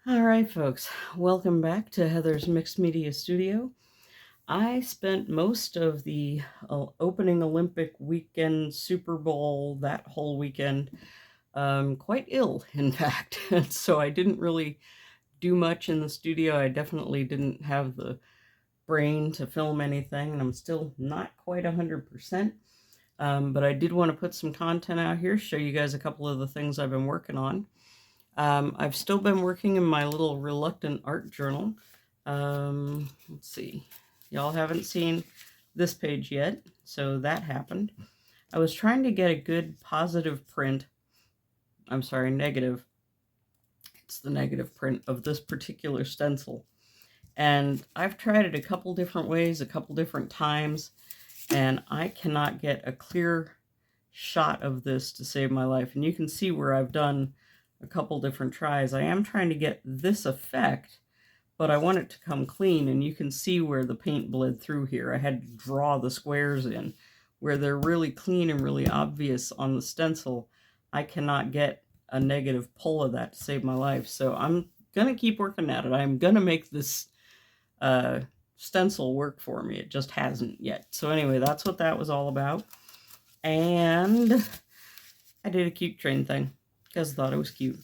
All right, folks, welcome back to Heather's Mixed Media Studio. I spent most of the opening Olympic weekend, Super Bowl, that whole weekend, quite ill, in fact. And so I didn't really do much in the studio. I definitely didn't have the brain to film anything, and I'm still not quite 100%. But I did want to put some content out here, show you guys a couple of the things I've been working on. I've still been working in my little reluctant art journal. Let's see. Y'all haven't seen this page yet, so that happened. I was trying to get a good positive print. I'm sorry, negative. It's the negative print of this particular stencil. And I've tried it a couple different ways, a couple different times, and I cannot get a clear shot of this to save my life. And you can see where I've done a couple different tries. I am trying to get this effect, but I want it to come clean, and you can see where the paint bled through here. I had to draw the squares in where they're really clean and really obvious on the stencil. I cannot get a negative pull of that to save my life, so I'm gonna keep working at it. I'm gonna make this stencil work for me. It just hasn't yet. So anyway, that's what that was all about. And I did a cute train thing because I thought it was cute.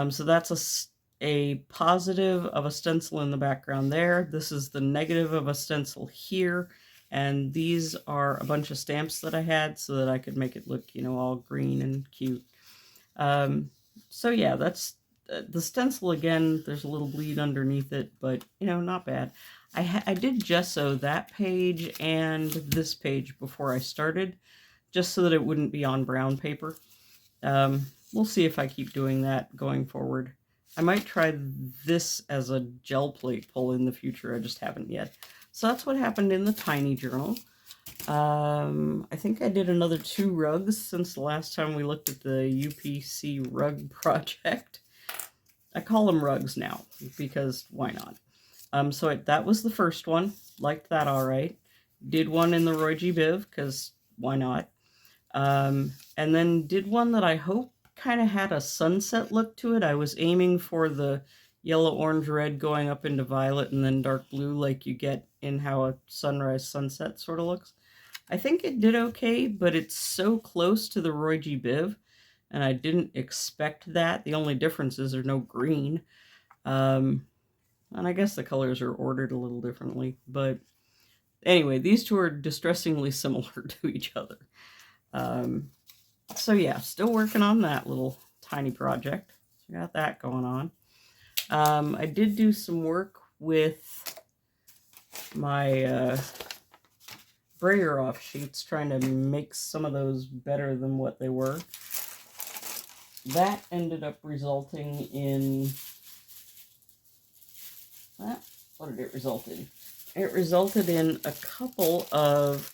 So that's a positive of a stencil in the background there. This is the negative of a stencil here. And these are a bunch of stamps that I had so that I could make it look, all green and cute. So yeah, that's the stencil again. There's a little bleed underneath it, but, not bad. I did gesso that page and this page before I started, just so that it wouldn't be on brown paper. We'll see if I keep doing that going forward. I might try this as a gel plate pull in the future. I just haven't yet. So that's what happened in the tiny journal. I think I did another 2 rugs since the last time we looked at the UPC rug project. I call them rugs now because why not? So that was the first one. Liked that all right. Did one in the Roy G. Biv because why not? And then did one that I hope kind of had a sunset look to it. I was aiming for the yellow, orange, red going up into violet and then dark blue like you get in how a sunrise sunset sort of looks. I think it did okay, but it's so close to the Roy G. Biv, and I didn't expect that. The only difference is there's no green. And I guess the colors are ordered a little differently. But anyway, these two are distressingly similar to each other. So yeah, still working on that little tiny project. So got that going on. I did do some work with my brayer off sheets, trying to make some of those better than what they were. That ended up resulting in what did it result in? It resulted in a couple of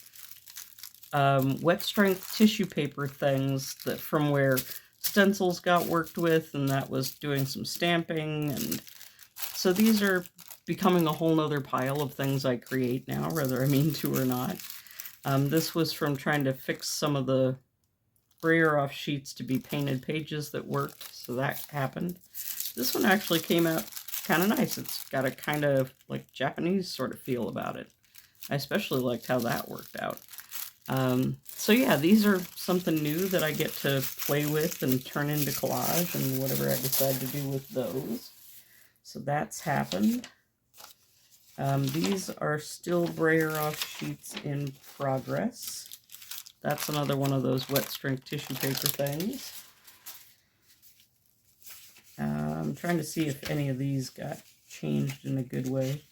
wet strength tissue paper things that from where stencils got worked with, and that was doing some stamping. And so these are becoming a whole nother pile of things I create now, whether I mean to or not. This was from trying to fix some of the brayer off sheets to be painted pages that worked, so that happened. This one actually came out kind of nice. It's got a kind of like Japanese sort of feel about it. I especially liked how that worked out. So yeah, these are something new that I get to play with and turn into collage and whatever I decide to do with those. So that's happened. These are still brayer off sheets in progress. That's another one of those wet strength tissue paper things. I'm trying to see if any of these got changed in a good way.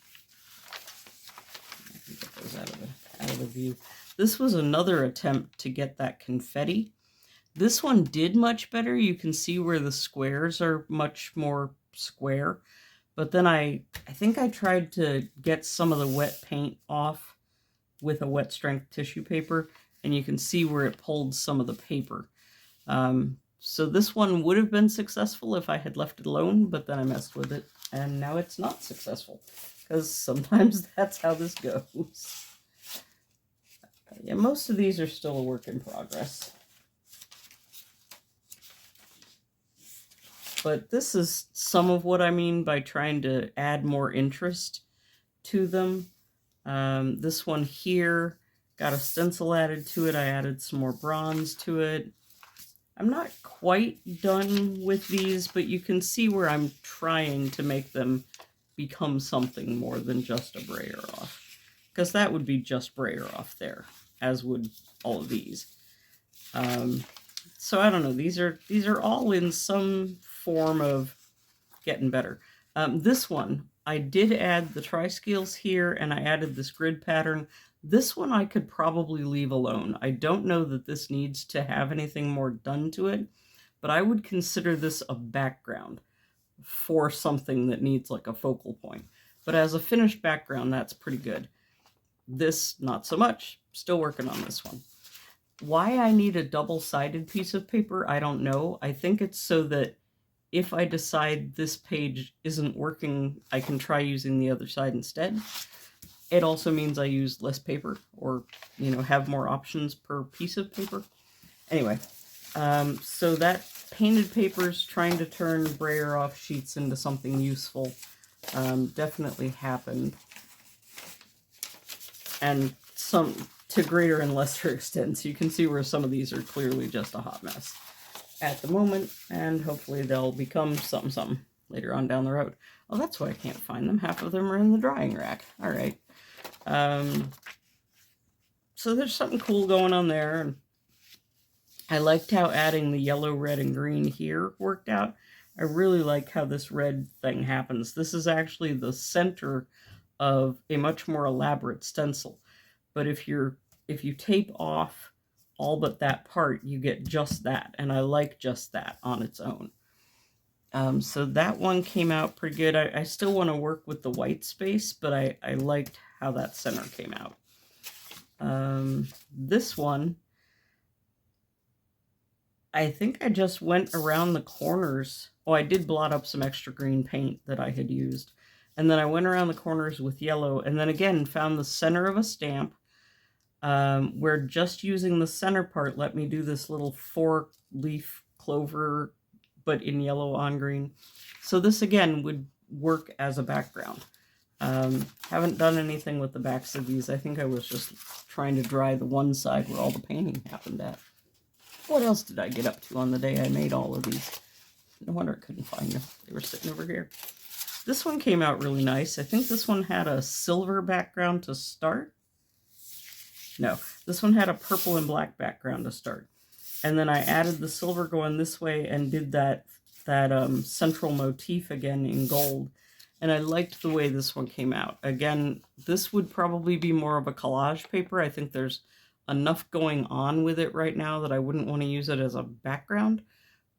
I can get those out of the view. This was another attempt to get that confetti. This one did much better. You can see where the squares are much more square. But then I think I tried to get some of the wet paint off with a wet strength tissue paper, and you can see where it pulled some of the paper. So this one would have been successful if I had left it alone, but then I messed with it, and now it's not successful, because sometimes that's how this goes. Yeah, most of these are still a work in progress. But this is some of what I mean by trying to add more interest to them. This one here got a stencil added to it. I added some more bronze to it. I'm not quite done with these, but you can see where I'm trying to make them become something more than just a brayer off. Because that would be just brayer off there, as would all of these. So I don't know, these are all in some form of getting better. This one, I did add the tri-scales here, and I added this grid pattern. This one I could probably leave alone. I don't know that this needs to have anything more done to it, but I would consider this a background for something that needs like a focal point. But as a finished background, that's pretty good. This, not so much. Still working on this one. Why I need a double-sided piece of paper, I don't know. I think it's so that if I decide this page isn't working, I can try using the other side instead. It also means I use less paper, or, have more options per piece of paper. Anyway, so that painted paper's trying to turn brayer off sheets into something useful. Definitely happened. And some to greater and lesser extents. You can see where some of these are clearly just a hot mess at the moment, and hopefully they'll become something later on down the road. Oh, that's why I can't find them. Half of them are in the drying rack. All right. So there's something cool going on there. And I liked how adding the yellow, red, and green here worked out. I really like how this red thing happens. This is actually the center of a much more elaborate stencil. But if you tape off all but that part, you get just that, and I like just that on its own. So that one came out pretty good. I still want to work with the white space, but I liked how that center came out. This one, I think I just went around the corners. Oh, I did blot up some extra green paint that I had used. And then I went around the corners with yellow, and then again found the center of a stamp, where just using the center part let me do this little 4-leaf clover, but in yellow on green. So this again would work as a background. Haven't done anything with the backs of these. I think I was just trying to dry the one side where all the painting happened at. What else did I get up to on the day I made all of these? No wonder I couldn't find them. They were sitting over here. This one came out really nice. I think this one had a silver background to start. No, this one had a purple and black background to start. And then I added the silver going this way and did that central motif again in gold. And I liked the way this one came out. Again, this would probably be more of a collage paper. I think there's enough going on with it right now that I wouldn't want to use it as a background.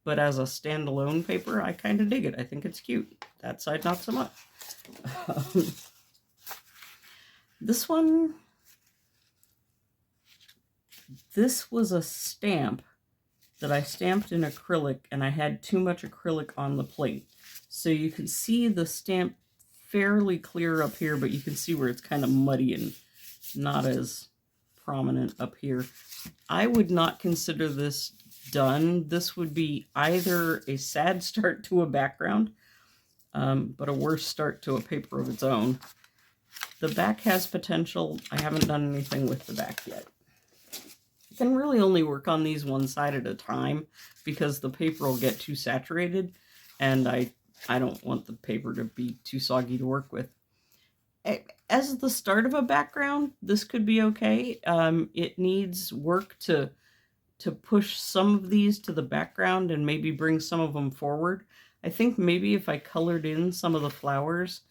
But as a standalone paper, I kind of dig it. I think it's cute. That side, not so much. This one, this was a stamp that I stamped in acrylic, and I had too much acrylic on the plate. So you can see the stamp fairly clear up here, but you can see where it's kind of muddy and not as prominent up here. I would not consider this done. This would be either a sad start to a background, but a worse start to a paper of its own. The back has potential. I haven't done anything with the back yet. I can really only work on these one side at a time because the paper will get too saturated, and I don't want the paper to be too soggy to work with. As the start of a background, this could be okay. It needs work to push some of these to the background and maybe bring some of them forward. I think maybe if I colored in some of the flowers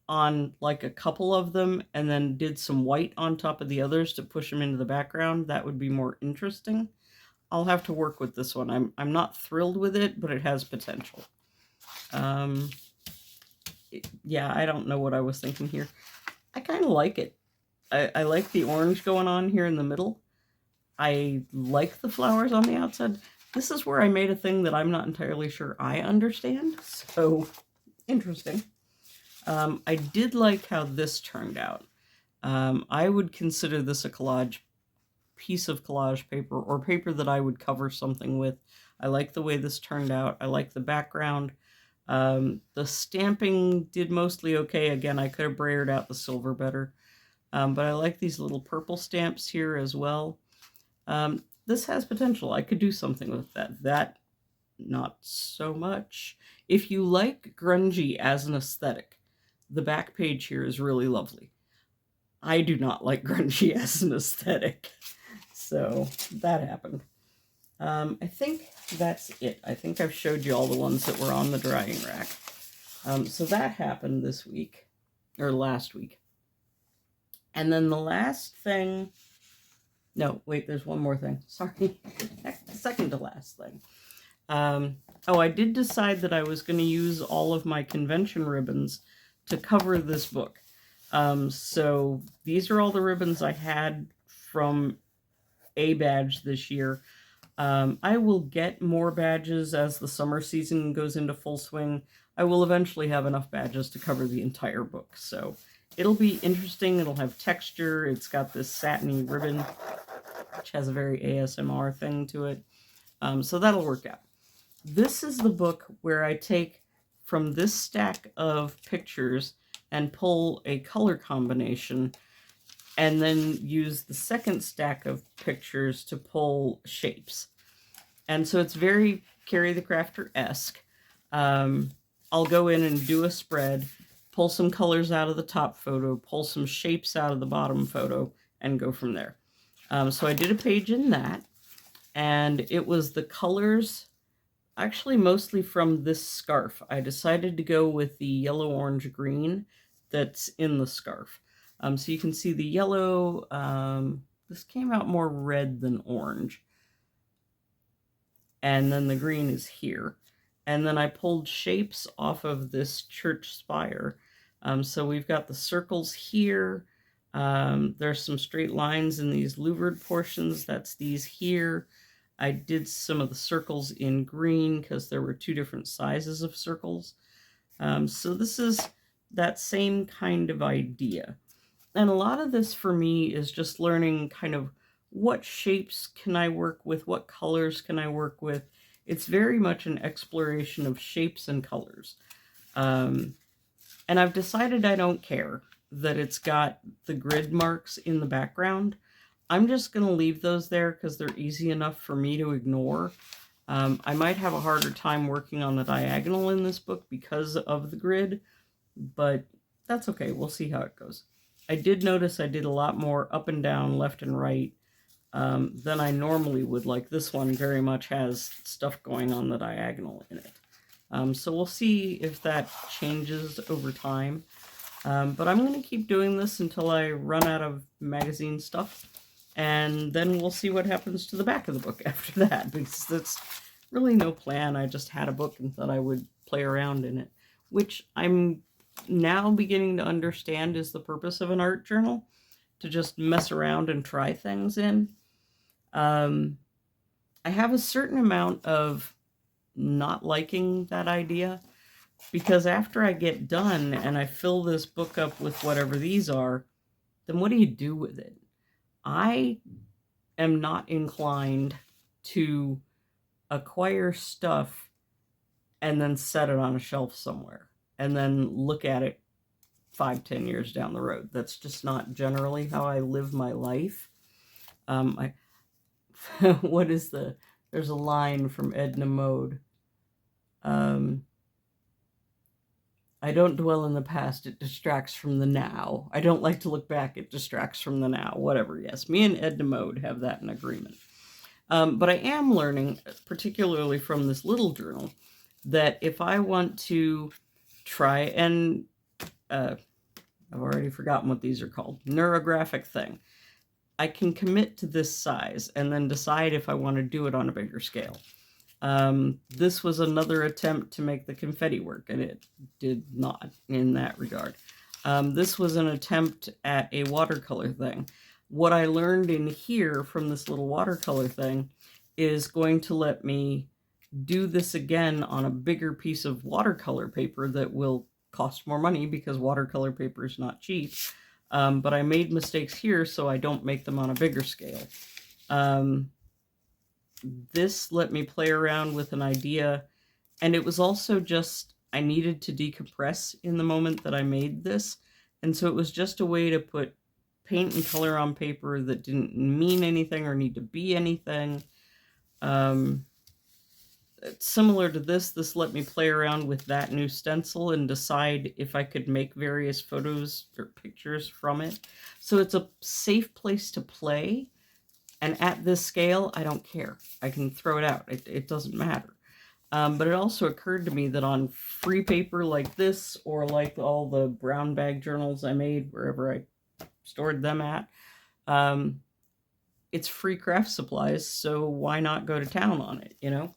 on like a couple of them and then did some white on top of the others to push them into the background, that would be more interesting. I'll have to work with this one. I'm not thrilled with it, but it has potential. Yeah, I don't know what I was thinking here. I kind of like it. I like the orange going on here in the middle. I like the flowers on the outside. This is where I made a thing that I'm not entirely sure I understand. So, interesting. I did like how this turned out. I would consider this a piece of collage paper, or paper that I would cover something with. I like the way this turned out. I like the background. The stamping did mostly okay. Again, I could have brayered out the silver better. But I like these little purple stamps here as well. This has potential. I could do something with that. That, not so much. If you like grungy as an aesthetic, the back page here is really lovely. I do not like grungy as an aesthetic. So that happened. I think that's it. I think I've showed you all the ones that were on the drying rack. So that happened this week, or last week. And then the last thing, no, wait, there's one more thing. Sorry, second to last thing. Oh, I did decide that I was going to use all of my convention ribbons to cover this book. So these are all the ribbons I had from a badge this year. I will get more badges as the summer season goes into full swing. I will eventually have enough badges to cover the entire book. So it'll be interesting. It'll have texture. It's got this satiny ribbon, which has a very ASMR thing to it. So that'll work out. This is the book where I take from this stack of pictures and pull a color combination, and then use the second stack of pictures to pull shapes. And so it's very Carrie the Crafter-esque. I'll go in and do a spread, pull some colors out of the top photo, pull some shapes out of the bottom photo, and go from there. So I did a page in that, and it was the colors, actually mostly from this scarf. I decided to go with the yellow, orange, green that's in the scarf. So you can see the yellow, this came out more red than orange. And then the green is here. And then I pulled shapes off of this church spire. So we've got the circles here. There's some straight lines in these louvered portions. That's these here. I did some of the circles in green because there were two different sizes of circles. So this is that same kind of idea. And a lot of this for me is just learning kind of what shapes can I work with, what colors can I work with. It's very much an exploration of shapes and colors. And I've decided I don't care that it's got the grid marks in the background. I'm just going to leave those there because they're easy enough for me to ignore. I might have a harder time working on the diagonal in this book because of the grid, but that's okay. We'll see how it goes. I did notice I did a lot more up and down, left and right than I normally would. Like this one very much has stuff going on the diagonal in it. So we'll see if that changes over time. But I'm going to keep doing this until I run out of magazine stuff. And then we'll see what happens to the back of the book after that, because that's really no plan. I just had a book and thought I would play around in it, which I'm now beginning to understand is the purpose of an art journal, to just mess around and try things in. I have a certain amount of not liking that idea, because after I get done and I fill this book up with whatever these are, then what do you do with it? I am not inclined to acquire stuff and then set it on a shelf somewhere and then look at it 5-10 years down the road. That's just not generally how I live my life. What is there's a line from Edna Mode. I don't dwell in the past, it distracts from the now. I don't like to look back, it distracts from the now. Whatever, yes. Me and Edna Mode have that in agreement. But I am learning, particularly from this little journal, that if I want to try and, I've already forgotten what these are called, neurographic thing, I can commit to this size and then decide if I want to do it on a bigger scale. This was another attempt to make the confetti work, and it did not in that regard. This was an attempt at a watercolor thing. What I learned in here from this little watercolor thing is going to let me do this again on a bigger piece of watercolor paper that will cost more money because watercolor paper is not cheap. But I made mistakes here, so I don't make them on a bigger scale. this let me play around with an idea, and it was also just I needed to decompress in the moment that I made this, and so it was just a way to put paint and color on paper that didn't mean anything or need to be anything. Um, Similar to this let me play around with that new stencil and decide if I could make various photos or pictures from it. So it's a safe place to play. And at this scale, I don't care. I can throw it out. It doesn't matter. But it also occurred to me that on free paper like this, or like all the brown bag journals I made wherever I stored them at, it's free craft supplies, so why not go to town on it, you know?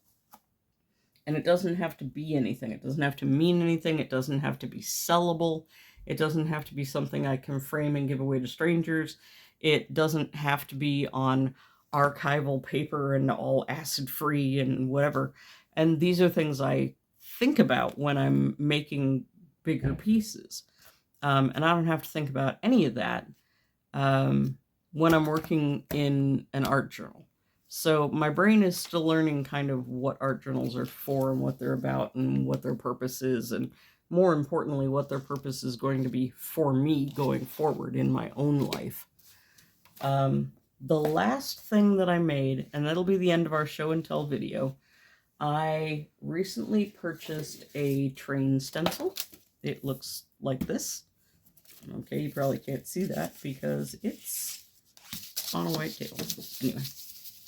And it doesn't have to be anything. It doesn't have to mean anything. It doesn't have to be sellable. It doesn't have to be something I can frame and give away to strangers. It doesn't have to be on archival paper and all acid-free and whatever. And these are things I think about when I'm making bigger pieces. And I don't have to think about any of that when I'm working in an art journal. So my brain is still learning kind of what art journals are for and what they're about and what their purpose is, and more importantly, what their purpose is going to be for me going forward in my own life. The last thing that I made, and that'll be the end of our show and tell video, I recently purchased a train stencil. It looks like this. Okay, you probably can't see that because it's on a white table. Anyway.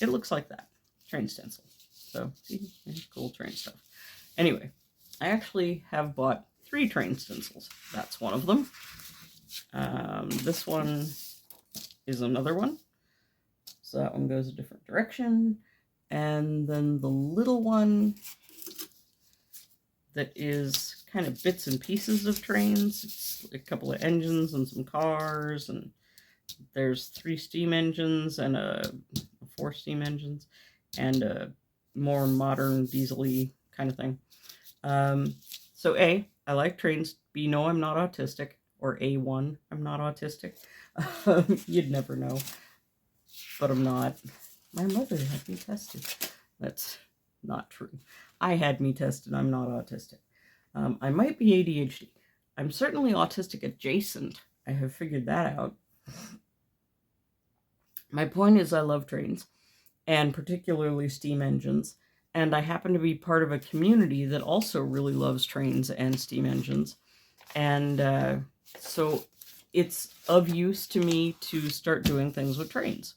It looks like that. Train stencil. So, see? Cool train stuff. Anyway, I actually have bought 3 train stencils. That's one of them. This one is another one. So that one goes a different direction. And then the little one that is kind of bits and pieces of trains. It's a couple of engines and some cars, and there's 3 steam engines and 4 steam engines and a more modern diesel-y kind of thing. So A, I like trains. B, no, I'm not autistic. Or A1, I'm not autistic. You'd never know. But I'm not. My mother had me tested. That's not true. I had me tested. I'm not autistic. I might be ADHD. I'm certainly autistic adjacent. I have figured that out. My point is I love trains, and particularly steam engines, and I happen to be part of a community that also really loves trains and steam engines, and so it's of use to me to start doing things with trains.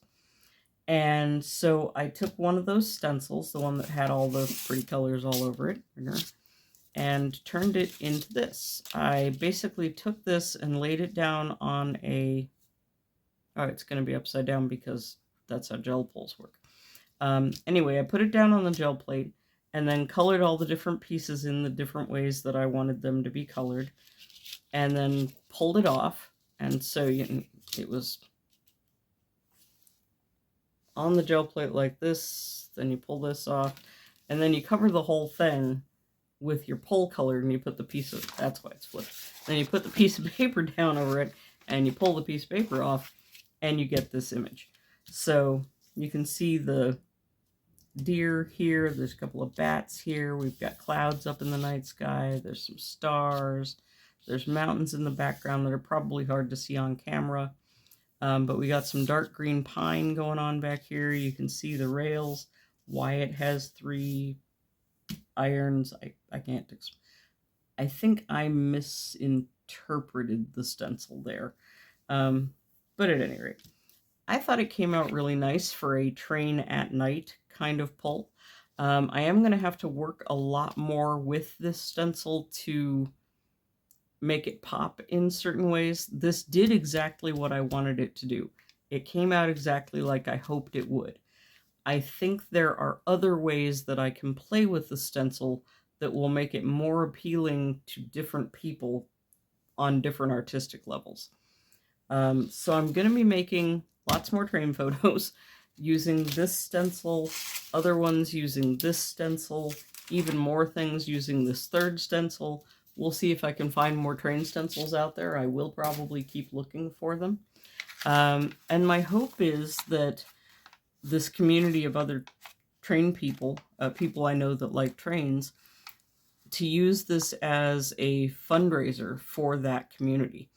And so I took one of those stencils, the one that had all the pretty colors all over it, and turned it into this. I basically took this and laid it down on a... Oh, it's going to be upside down because that's how gel pulls work. Anyway, I put it down on the gel plate and then colored all the different pieces in the different ways that I wanted them to be colored, and then pulled it off. And so it was on the gel plate like this, then you pull this off, and then you cover the whole thing with your pull color, and you put the piece of... That's why it's flipped. Then you put the piece of paper down over it, and you pull the piece of paper off, and you get this image. So you can see the deer here. There's a couple of bats here. We've got clouds up in the night sky. There's some stars. There's mountains in the background that are probably hard to see on camera. But we got some dark green pine going on back here. You can see the rails. Why it has 3 irons, I can't explain. I think I misinterpreted the stencil there. But at any rate, I thought it came out really nice for a train at night kind of pull. I am going to have to work a lot more with this stencil to make it pop in certain ways. This did exactly what I wanted it to do. It came out exactly like I hoped it would. I think there are other ways that I can play with the stencil that will make it more appealing to different people on different artistic levels. So I'm going to be making lots more train photos using this stencil, other ones using this stencil, even more things using this 3rd stencil. We'll see if I can find more train stencils out there. I will probably keep looking for them. And my hope is that this community of other train people, people I know that like trains, to use this as a fundraiser for that community.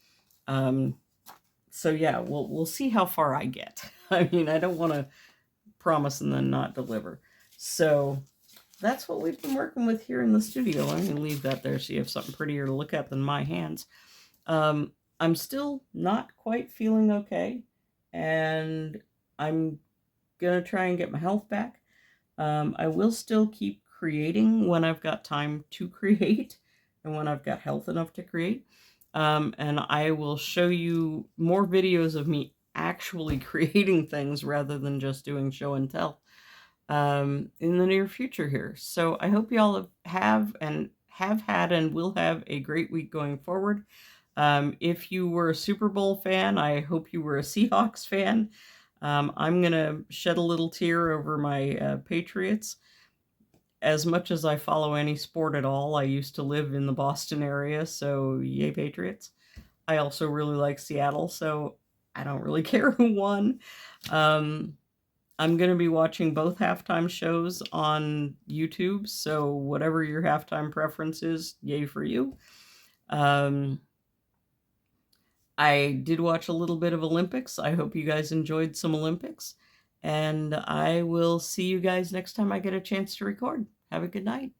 So yeah, we'll see how far I get. I mean, I don't want to promise and then not deliver. So that's what we've been working with here in the studio. I'm going to leave that there so you have something prettier to look at than my hands. I'm still not quite feeling okay, and I'm going to try and get my health back. I will still keep creating when I've got time to create and when I've got health enough to create. And I will show you more videos of me actually creating things rather than just doing show and tell in the near future here. So I hope you all have had and will have a great week going forward. If you were a Super Bowl fan, I hope you were a Seahawks fan. I'm going to shed a little tear over my Patriots. As much as I follow any sport at all, I used to live in the Boston area, so yay Patriots. I also really like Seattle, so I don't really care who won. I'm going to be watching both halftime shows on YouTube, so whatever your halftime preference is, yay for you. I did watch a little bit of Olympics. I hope you guys enjoyed some Olympics. And I will see you guys next time I get a chance to record. Have a good night.